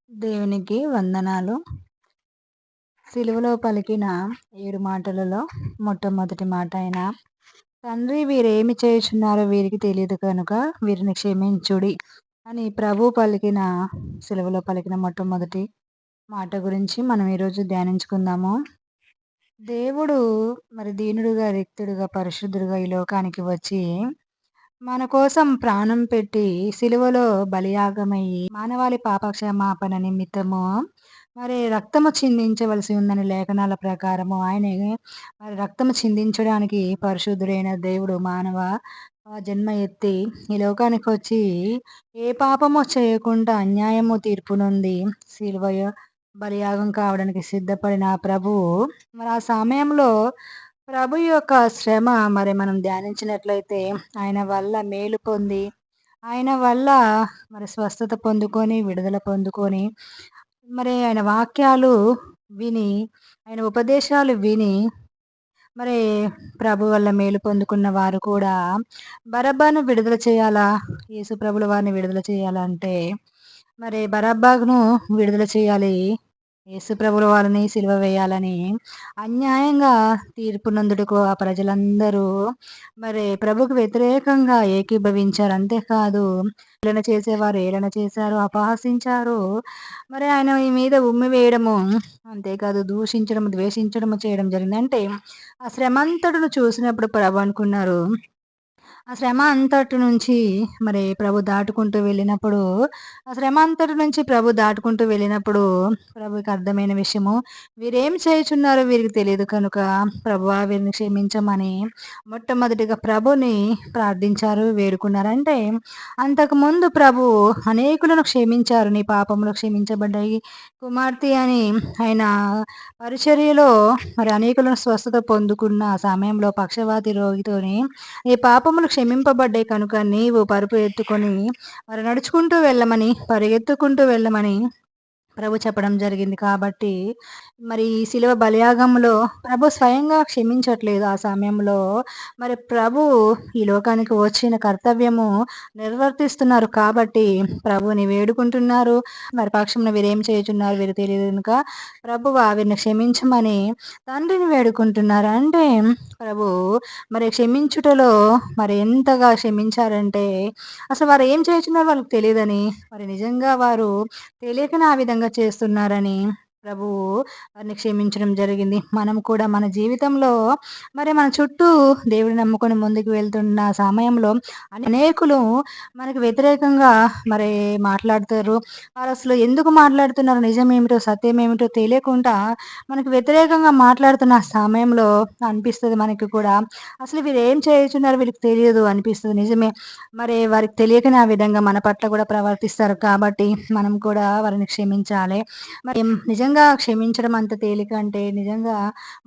దేవునికి వందనాలు. సిలువలో పలికిన 7 మాటలలో మొట్టమొదటి మాట అయిన తండ్రి వీరేమి చేయుచున్నారో వీరికి తెలియదు కనుక వీరిని క్షమించుడి అని ప్రభు పలికిన సిలువలో పలికిన మొట్టమొదటి మాట గురించి మనం ఈరోజు ధ్యానించుకుందాము. దేవుడు దీనుడుగా, రిక్తుడుగా, పరిశుద్ధుడుగా ఈ లోకానికి వచ్చి మన కోసం ప్రాణం పెట్టి సిలువలో బలియాగమయ్యి మానవాళి పాపక్షమాపణ నిమిత్తము రక్తము చిందించవలసి ఉందని లేఖనాల ప్రకారము ఆయనే రక్తము చిందించడానికి పరిశుద్ధుడైన దేవుడు మానవ జన్మ ఎత్తి ఈ లోకానికి వచ్చి ఏ పాపము చేయకుండా అన్యాయము తీర్పు నొంది సిలువ బలియాగం కావడానికి సిద్ధపడిన ప్రభువు ఆ సమయంలో ప్రభు యొక్క శ్రమ మనం ధ్యానించినట్లయితే ఆయన వల్ల మేలు పొంది ఆయన వల్ల స్వస్థత పొందుకొని విడుదల పొందుకొని ఆయన వాక్యాలు విని ఆయన ఉపదేశాలు విని ప్రభు వల్ల మేలు పొందుకున్న వారు కూడా బరబ్బాను విడుదల చేయాలా, యేసు ప్రభుల వారిని విడుదల చేయాలంటే బరబ్బాను విడుదల చేయాలి, యేసు ప్రభుల వారిని సిలువ వేయాలని అన్యాయంగా తీర్పు నందుటకు ఆ ప్రజలందరూ ప్రభుకు వ్యతిరేకంగా ఏకీభవించారు. అంతేకాదు ఏలన చేసేవారు ఏలన చేశారు, అపహసించారు. ఆయన ఈ మీద ఉమ్మి వేయడము, అంతేకాదు దూషించడము, ద్వేషించడము చేయడం జరిగింది. అంటే ఆ శ్రమంతటను చూసినప్పుడు ప్రభు అనుకున్నారు, ఆ శ్రమ అంతటి నుంచి ప్రభు దాటుకుంటూ వెళ్ళినప్పుడు ఆ శ్రమ అంతటి నుంచి ప్రభు దాటుకుంటూ వెళ్ళినప్పుడు ప్రభుకి అర్థమైన విషయము, వీరేం చేయుచున్నారో వీరికి తెలియదు కనుక ప్రభువా వీరిని క్షమించమని మొట్టమొదటిగా ప్రభుని ప్రార్థించారు, వేడుకున్నారు. అంటే అంతకుముందు ప్రభు అనేకులను క్షమించారు. నీ పాపములు క్షమించబడ్డాయి కుమార్తె అని ఆయన పరిచర్యలో అనేకులను స్వస్థత పొందుకున్న సమయంలో పక్షవాతి రోగితోని నీ పాపములు క్షమింపబడ్డాయి కనుక నీవు పరుపు ఎత్తుకొని నడుచుకుంటూ వెళ్ళమని, పరిగెత్తుకుంటూ వెళ్ళమని ప్రభు చెప్పడం జరిగింది. కాబట్టి ఈ శిలువ బలియాగంలో ప్రభు స్వయంగా క్షమించట్లేదు. ఆ సమయంలో ప్రభు ఈ లోకానికి వచ్చిన కర్తవ్యము నిర్వర్తిస్తున్నారు కాబట్టి ప్రభుని వేడుకుంటున్నారు. పక్షంలో వీరేం చేయుచున్నారు వీరు తెలియదు కనుక ప్రభు వీరిని క్షమించమని తండ్రిని వేడుకుంటున్నారు. అంటే ప్రభు క్షమించుటలో ఎంతగా క్షమించారంటే అసలు వారు ఏం చేస్తున్నారు వాళ్ళకి తెలియదని, నిజంగా వారు తెలియకనే ఆ విధంగా చేస్తున్నారని ప్రభువు వారిని క్షమించడం జరిగింది. మనం కూడా మన జీవితంలో మన చుట్టూ దేవుడిని నమ్ముకొని ముందుకు వెళ్తున్న సమయంలో అనేకులు మనకు వ్యతిరేకంగా మాట్లాడతారు. వారు అసలు ఎందుకు మాట్లాడుతున్నారు, నిజమేమిటో సత్యమేమిటో తెలియకుండా మనకు వ్యతిరేకంగా మాట్లాడుతున్న సమయంలో అనిపిస్తుంది మనకి కూడా, అసలు వీరు ఏం చేయుచున్నారు వీరికి తెలియదు అనిపిస్తుంది. నిజమే, వారికి తెలియకనే ఆ విధంగా మన పట్ల కూడా ప్రవర్తిస్తారు. కాబట్టి మనం కూడా వారిని క్షమించాలి. నిజంగా క్షమించడం అంత తేలిక అంటే నిజంగా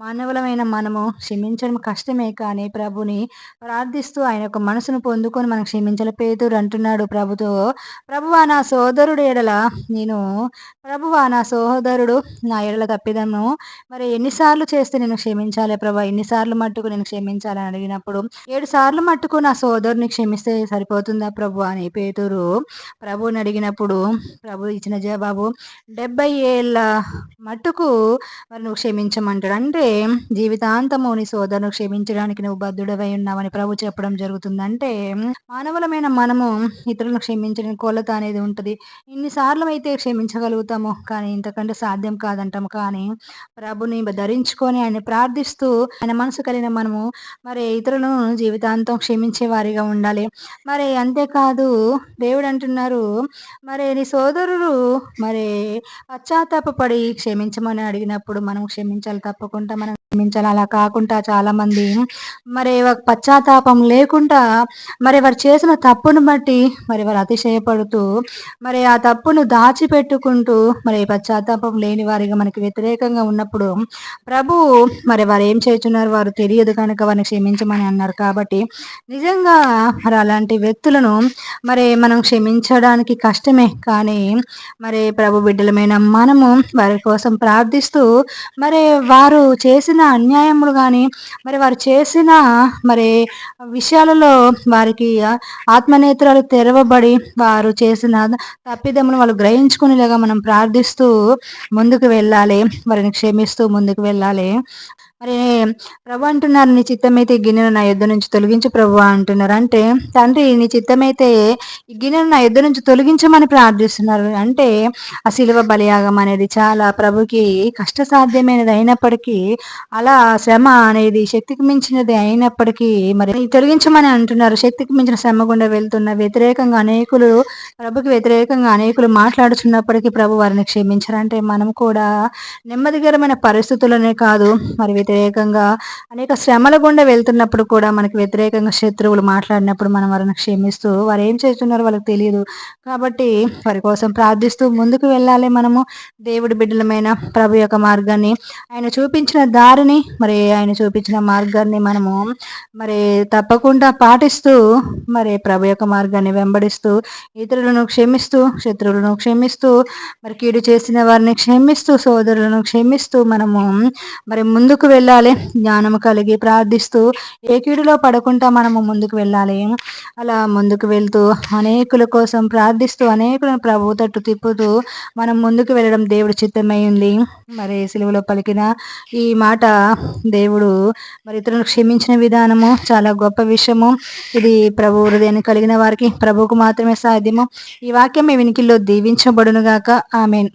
మానవులమైన మనము క్షమించడం కష్టమే. కానీ ప్రభుని ప్రార్థిస్తూ ఆయన యొక్క మనసును పొందుకొని మనం క్షమించాలి. పేతురు అంటున్నాడు ప్రభుతో, ప్రభువా నా సోదరుడు ఎడల నేను నా సోదరుడు నా ఎడల తప్పిదము ఎన్నిసార్లు చేస్తే నేను క్షమించాలి ప్రభా, ఎన్నిసార్లు మట్టుకు నేను క్షమించాలని అడిగినప్పుడు 7 సార్లు మట్టుకు నా సోదరుని క్షమిస్తే సరిపోతుందా ప్రభు అని పేతురు ప్రభుని అడిగినప్పుడు ప్రభు ఇచ్చిన జవాబు 70 ఏళ్ళ మట్టుకు నువ్వు క్షమించమంటాడు. అంటే జీవితాంతము నీ సోదరును క్షమించడానికి నువ్వు బద్ధుడవై ఉన్నావని ప్రభు చెప్పడం జరుగుతుంది. అంటే మానవులమైన మనము ఇతరులను క్షమించడానికి కొలత అనేది ఉంటుంది. ఇన్నిసార్లు అయితే క్షమించగలుగుతాము, కానీ ఇంతకంటే సాధ్యం కాదంటాము. కానీ ప్రభుని ధరించుకొని ఆయన ప్రార్థిస్తూ ఆయన మనసు కలిగిన మనము ఇతరులను జీవితాంతం క్షమించే వారిగా ఉండాలి. అంతేకాదు దేవుడు అంటున్నారు, నీ సోదరుడు పశ్చాత్తాపడి క్షమించమని అడిగినప్పుడు మనం క్షమించాలి, తప్పకుండా మనం క్షమించాలి. అలా కాకుండా చాలా మంది పశ్చాత్తాపం లేకుండా వారు చేసిన తప్పును బట్టి వారు అతిశయపడుతూ ఆ తప్పును దాచిపెట్టుకుంటూ పశ్చాత్తాపం లేని వారిగా మనకి వ్యతిరేకంగా ఉన్నప్పుడు ప్రభు వారు ఏం చేస్తున్నారు వారు తెలియదు కనుక వారిని క్షమించమని అన్నారు. కాబట్టి నిజంగా అలాంటి వ్యక్తులను మనం క్షమించడానికి కష్టమే. కానీ ప్రభు బిడ్డలమైన మనము వారి కోసం ప్రార్థిస్తూ వారు చేసిన అన్యాయములు గాని, మరి వారు చేసిన మరి విషయాలలో వారికి ఆత్మనేత్రాలు తెరవబడి వారు చేసిన తప్పిదములు వాళ్ళు గ్రహించుకునేలాగా మనం ప్రార్థిస్తూ ముందుకు వెళ్ళాలి. వారిని క్షమిస్తూ ముందుకు వెళ్ళాలి. మరి ప్రభు అంటున్నారు, నీ చిత్తమైతే ఈ గిన్నెను నా యొద్ద నుంచి తొలగించు ప్రభువా అంటున్నారు. అంటే తండ్రి నీ చిత్తమైతే ఈ గిన్నెను నా యొద్ద నుంచి తొలగించమని ప్రార్థిస్తున్నారు. అంటే ఆ శిలువ బలియాగం అనేది చాలా ప్రభుకి కష్టసాధ్యమైనది అయినప్పటికీ, అలా శ్రమ అనేది శక్తికి మించినది అయినప్పటికీ మరి తొలగించమని అంటున్నారు. శక్తికి మించిన శ్రమ గుండా వెళ్తున్న వ్యతిరేకంగా అనేకులు ప్రభుకి వ్యతిరేకంగా అనేకులు మాట్లాడుచున్నప్పటికీ ప్రభు వారిని క్షమించారు. అంటే మనం కూడా నెమ్మదికరమైన పరిస్థితులనే కాదు, మరి వ్యతిరేకంగా అనేక శ్రమల గుండా వెళ్తున్నప్పుడు కూడా మనకి వ్యతిరేకంగా శత్రువులు మాట్లాడినప్పుడు మనం వారిని క్షమిస్తూ, వారు ఏం చేస్తున్నారో వాళ్ళకి తెలియదు కాబట్టి వారి కోసం ప్రార్థిస్తూ ముందుకు వెళ్ళాలి. మనము దేవుడి బిడ్డలమైన ప్రభు యొక్క మార్గాన్ని, ఆయన చూపించిన దారిని, మరి ఆయన చూపించిన మార్గాన్ని మనము మరి తప్పకుండా పాటిస్తూ, మరి ప్రభు యొక్క మార్గాన్ని వెంబడిస్తూ, ఇతరులను క్షమిస్తూ, శత్రువులను క్షమిస్తూ, మరి కీడు చేసిన వారిని క్షమిస్తూ, సోదరులను క్షమిస్తూ మనము మరి ముందుకు వెళ్ళాలి. జ్ఞానము కలిగి ప్రార్థిస్తూ ఏ కీడులో పడకుండా మనము ముందుకు వెళ్ళాలి. అలా ముందుకు వెళ్తూ అనేకుల కోసం ప్రార్థిస్తూ అనేకులను ప్రభు తట్టు తిప్పుతూ మనం ముందుకు వెళ్ళడం దేవుడి చిత్తమై ఉంది. మరి సిలువలో పలికిన ఈ మాట దేవుడు మరి ఇతరులను క్షమించిన విధానము చాలా గొప్ప విషయము. ఇది ప్రభు హృదయాన్ని కలిగిన వారికి ప్రభువుకు మాత్రమే సాధ్యము. ఈ వాక్యం మీ వినికిల్లో దీవించబడునుగాక. ఆమేన్.